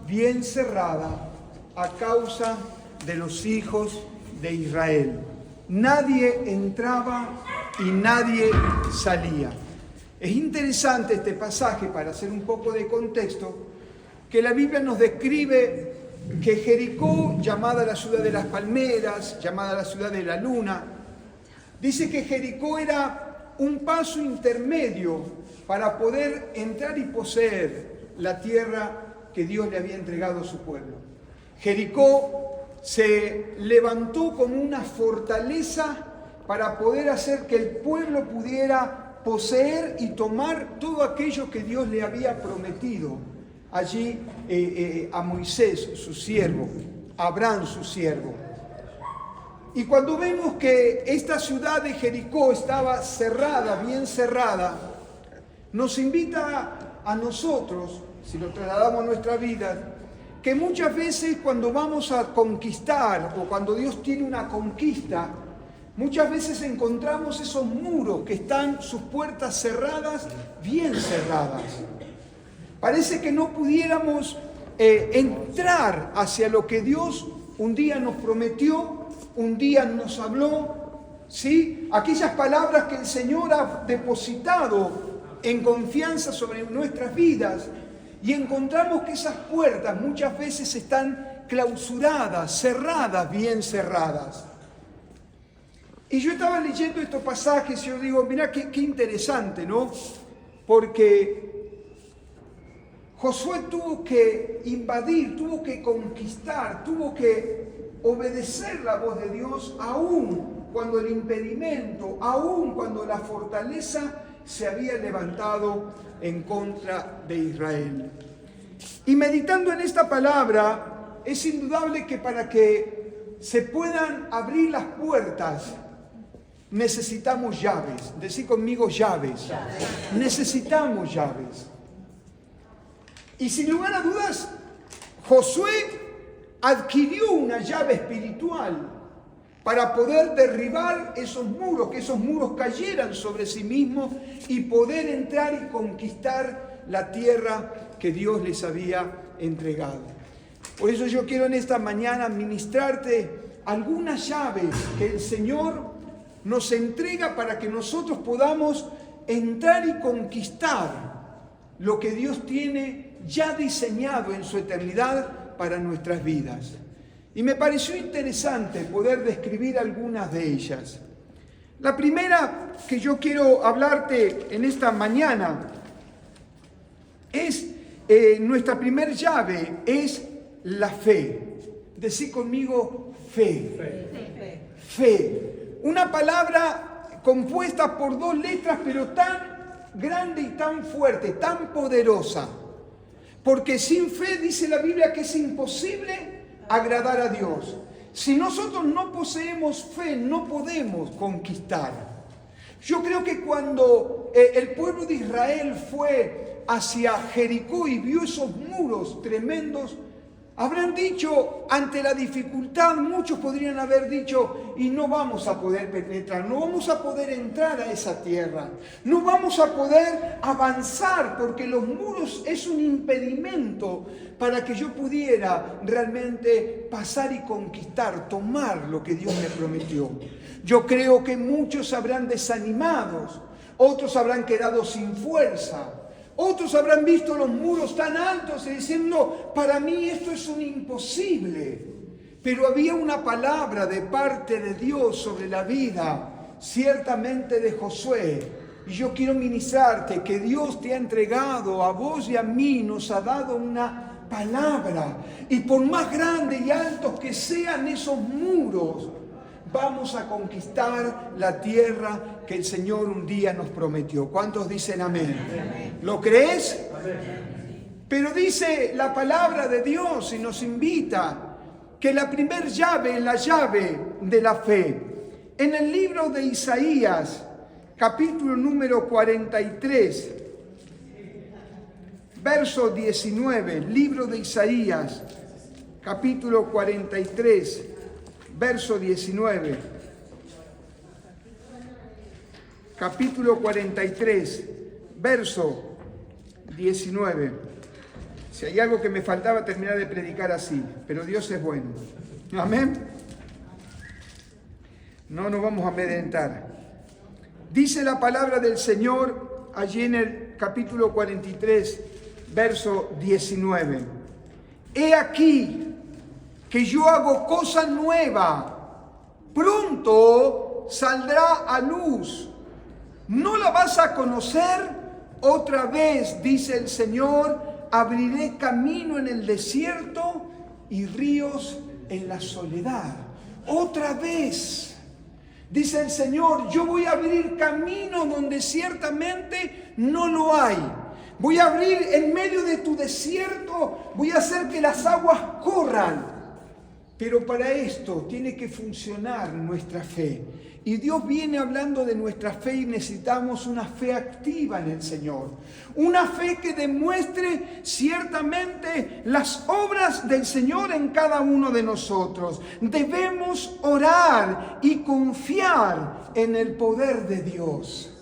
bien cerrada a causa de los hijos de Israel. Nadie entraba y nadie salía. Es interesante este pasaje, para hacer un poco de contexto, que la Biblia nos describe que Jericó, llamada la ciudad de las palmeras, llamada la ciudad de la luna, dice que Jericó era un paso intermedio para poder entrar y poseer la tierra que Dios le había entregado a su pueblo. Jericó se levantó como una fortaleza para poder hacer que el pueblo pudiera poseer y tomar todo aquello que Dios le había prometido allí a Moisés, su siervo, a Abraham, su siervo. Y cuando vemos que esta ciudad de Jericó estaba cerrada, bien cerrada, nos invita a nosotros, si lo trasladamos a nuestra vida, que muchas veces cuando vamos a conquistar o cuando Dios tiene una conquista, muchas veces encontramos esos muros que están sus puertas cerradas, bien cerradas. Parece que no pudiéramos entrar hacia lo que Dios un día nos prometió, un día nos habló, ¿sí? Aquellas palabras que el Señor ha depositado en confianza sobre nuestras vidas, y encontramos que esas puertas muchas veces están clausuradas, cerradas, bien cerradas. Y yo estaba leyendo estos pasajes y yo digo, mirá qué interesante, ¿no? Porque Josué tuvo que invadir, tuvo que conquistar, tuvo que obedecer la voz de Dios, aún cuando el impedimento, aún cuando la fortaleza se había levantado en contra de Israel. Y meditando en esta palabra, es indudable que para que se puedan abrir las puertas, necesitamos llaves. Decí conmigo llaves. Necesitamos llaves. Y sin lugar a dudas, Josué adquirió una llave espiritual para poder derribar esos muros, que esos muros cayeran sobre sí mismos y poder entrar y conquistar la tierra que Dios les había entregado. Por eso yo quiero en esta mañana ministrarte algunas llaves que el Señor nos entrega para que nosotros podamos entrar y conquistar lo que Dios tiene ya diseñado en su eternidad para nuestras vidas. Y me pareció interesante poder describir algunas de ellas. La primera que yo quiero hablarte en esta mañana es, nuestra primer llave es la fe. Decí conmigo fe. Fe. Una palabra compuesta por dos letras, pero tan grande y tan fuerte, tan poderosa. Porque sin fe, dice la Biblia, que es imposible agradar a Dios. Si nosotros no poseemos fe, no podemos conquistar. Yo creo que cuando el pueblo de Israel fue hacia Jericó y vio esos muros tremendos, habrán dicho, ante la dificultad, muchos podrían haber dicho, y no vamos a poder penetrar, no vamos a poder entrar a esa tierra, no vamos a poder avanzar, porque los muros es un impedimento para que yo pudiera realmente pasar y conquistar, tomar lo que Dios me prometió. Yo creo que muchos habrán desanimados, otros habrán quedado sin fuerza. Otros habrán visto los muros tan altos y diciendo, para mí esto es un imposible. Pero había una palabra de parte de Dios sobre la vida, ciertamente de Josué. Y yo quiero ministrarte que Dios te ha entregado a vos y a mí, nos ha dado una palabra. Y por más grandes y altos que sean esos muros, vamos a conquistar la tierra que el Señor un día nos prometió. ¿Cuántos dicen amén? Amén. ¿Lo crees? Amén. Pero dice la palabra de Dios y nos invita que la primer llave es la llave de la fe. En el libro de Isaías, capítulo número 43, verso 19, libro de Isaías, capítulo 43, verso 19, capítulo 43, verso 19. Si hay algo que me faltaba, terminar de predicar así, pero Dios es bueno. Amén. No nos vamos a amedrentar. Dice la palabra del Señor allí en el capítulo 43, verso 19. He aquí que yo hago cosa nueva, pronto saldrá a luz. ¿No la vas a conocer? Otra vez, dice el Señor, abriré camino en el desierto y ríos en la soledad. Otra vez, dice el Señor, yo voy a abrir camino donde ciertamente no lo hay. Voy a abrir en medio de tu desierto, voy a hacer que las aguas corran. Pero para esto tiene que funcionar nuestra fe. Y Dios viene hablando de nuestra fe y necesitamos una fe activa en el Señor. Una fe que demuestre ciertamente las obras del Señor en cada uno de nosotros. Debemos orar y confiar en el poder de Dios.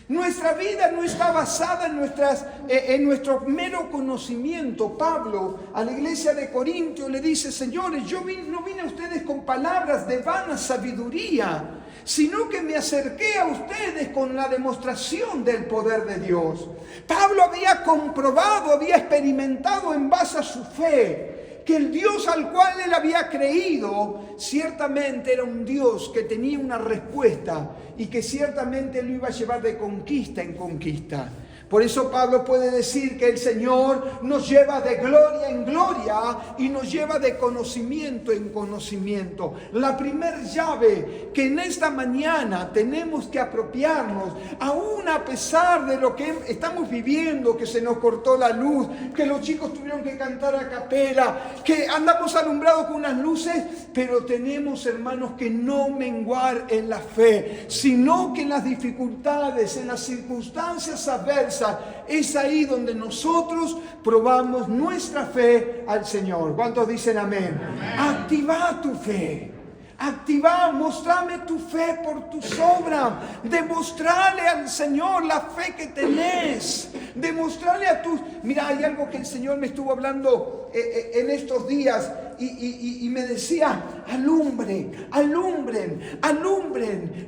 Nuestra vida no está basada en nuestro mero conocimiento. Pablo a la iglesia de Corintios le dice: señores, no vine a ustedes con palabras de vana sabiduría, sino que me acerqué a ustedes con la demostración del poder de Dios. Pablo había comprobado, había experimentado en base a su fe, que el Dios al cual él había creído ciertamente era un Dios que tenía una respuesta y que ciertamente lo iba a llevar de conquista en conquista. Por eso Pablo puede decir que el Señor nos lleva de gloria en gloria y nos lleva de conocimiento en conocimiento. La primer llave que en esta mañana tenemos que apropiarnos, aún a pesar de lo que estamos viviendo, que se nos cortó la luz, que los chicos tuvieron que cantar a capela, que andamos alumbrados con unas luces, pero tenemos, hermanos, que no menguar en la fe, sino que en las dificultades, en las circunstancias adversas, es ahí donde nosotros probamos nuestra fe al Señor. ¿Cuántos dicen amén? Amén. Activa tu fe. Activa, mostrame tu fe por tu obras. Demostrale al Señor la fe que tenés. Demostrale a tus... Mira, hay algo que el Señor me estuvo hablando en estos días y me decía: alumbren,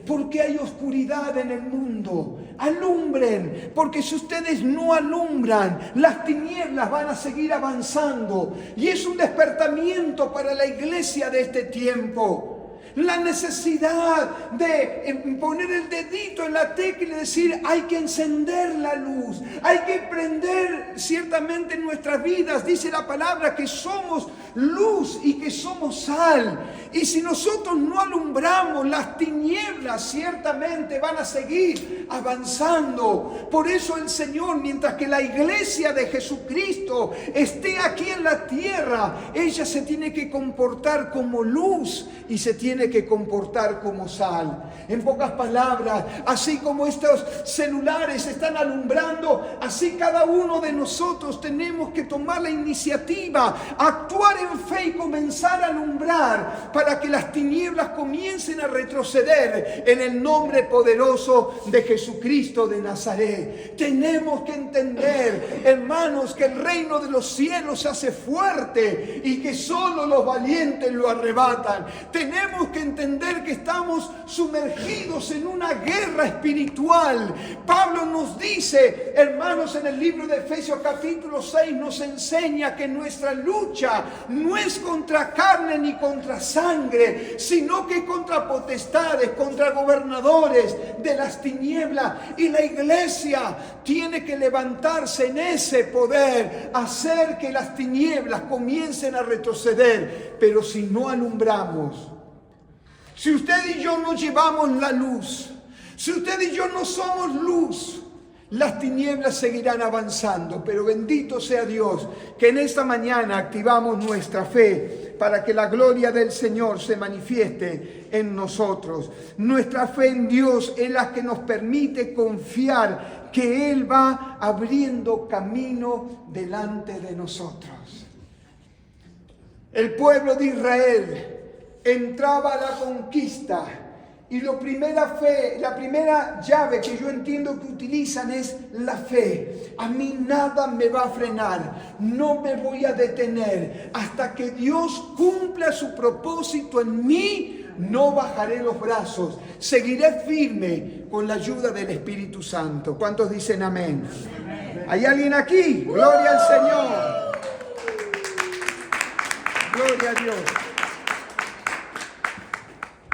porque hay oscuridad en el mundo. Alumbren, porque si ustedes no alumbran, las tinieblas van a seguir avanzando. Y es un despertamiento para la iglesia de este tiempo. La necesidad de poner el dedito en la tecla y decir: hay que encender la luz, hay que prender ciertamente en nuestras vidas. Dice la palabra que somos luz y que somos sal. Y si nosotros no alumbramos, las tinieblas ciertamente van a seguir avanzando. Por eso el Señor, mientras que la iglesia de Jesucristo esté aquí en la tierra, ella se tiene que comportar como luz y se tiene que comportar como sal. En pocas palabras, así como estos celulares están alumbrando, así cada uno de nosotros tenemos que tomar la iniciativa, actuar en fe y comenzar a alumbrar para que las tinieblas comiencen a retroceder en el nombre poderoso de Jesucristo de Nazaret. Tenemos que entender, hermanos, que el reino de los cielos se hace fuerte y que solo los valientes lo arrebatan. Tenemos que entender que estamos sumergidos en una guerra espiritual. Pablo nos dice, hermanos, en el libro de Efesios capítulo 6 nos enseña que nuestra lucha no es contra carne ni contra sangre, sino que contra potestades, contra gobernadores de las tinieblas. Y la iglesia tiene que levantarse en ese poder, hacer que las tinieblas comiencen a retroceder. Pero si no alumbramos, si usted y yo no llevamos la luz, si usted y yo no somos luz, las tinieblas seguirán avanzando. Pero bendito sea Dios que en esta mañana activamos nuestra fe para que la gloria del Señor se manifieste en nosotros. Nuestra fe en Dios es la que nos permite confiar que Él va abriendo camino delante de nosotros. El pueblo de Israel entraba a la conquista Y la primera llave que yo entiendo que utilizan es la fe. A mí nada me va a frenar, no me voy a detener. Hasta que Dios cumpla su propósito en mí, no bajaré los brazos. Seguiré firme con la ayuda del Espíritu Santo. ¿Cuántos dicen amén? ¿Hay alguien aquí? Gloria al Señor. Gloria a Dios.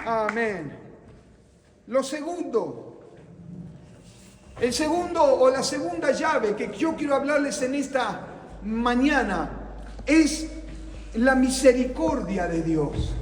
Amén. La segunda llave que yo quiero hablarles en esta mañana es la misericordia de Dios.